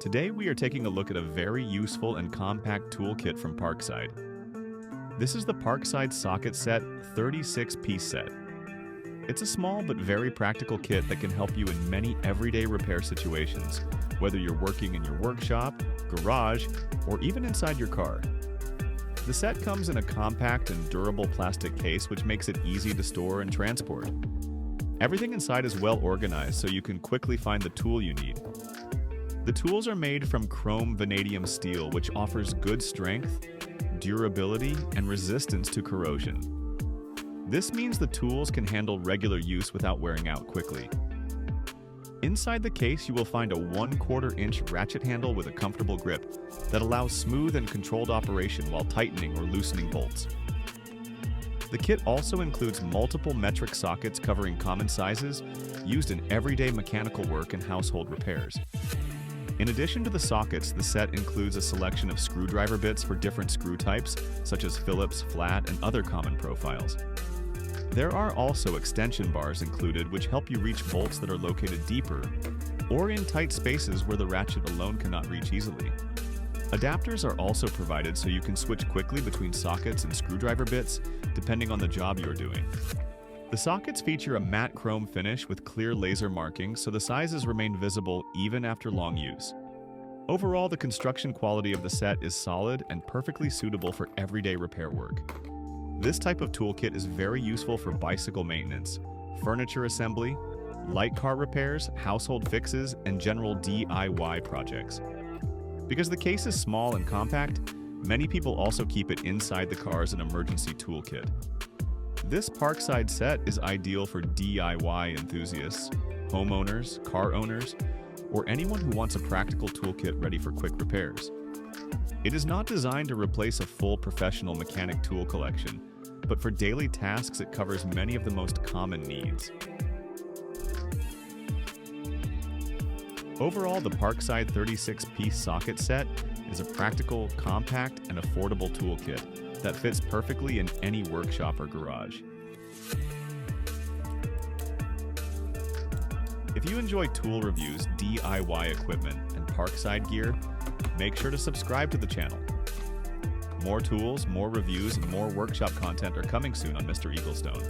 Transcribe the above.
Today we are taking a look at a very useful and compact toolkit from Parkside. This is the Parkside Socket Set 36-piece set. It's a small but very practical kit that can help you in many everyday repair situations, whether you're working in your workshop, garage, or even inside your car. The set comes in a compact and durable plastic case which makes it easy to store and transport. Everything inside is well organized so you can quickly find the tool you need. The tools are made from chrome-vanadium steel, which offers good strength, durability, and resistance to corrosion. This means the tools can handle regular use without wearing out quickly. Inside the case, you will find a 1/4 inch ratchet handle with a comfortable grip that allows smooth and controlled operation while tightening or loosening bolts. The kit also includes multiple metric sockets covering common sizes used in everyday mechanical work and household repairs. In addition to the sockets, the set includes a selection of screwdriver bits for different screw types, such as Phillips, flat, and other common profiles. There are also extension bars included which help you reach bolts that are located deeper or in tight spaces where the ratchet alone cannot reach easily. Adapters are also provided so you can switch quickly between sockets and screwdriver bits depending on the job you are doing. The sockets feature a matte chrome finish with clear laser markings so the sizes remain visible even after long use. Overall, the construction quality of the set is solid and perfectly suitable for everyday repair work. This type of toolkit is very useful for bicycle maintenance, furniture assembly, light car repairs, household fixes, and general DIY projects. Because the case is small and compact, many people also keep it inside the car as an emergency toolkit. This Parkside set is ideal for DIY enthusiasts, homeowners, car owners, or anyone who wants a practical toolkit ready for quick repairs. It is not designed to replace a full professional mechanic tool collection, but for daily tasks it covers many of the most common needs. Overall, the Parkside 36-piece socket set is a practical, compact, and affordable toolkit that fits perfectly in any workshop or garage. If you enjoy tool reviews, DIY equipment, and Parkside gear, make sure to subscribe to the channel. More tools, more reviews, and more workshop content are coming soon on Mr. Eaglestone.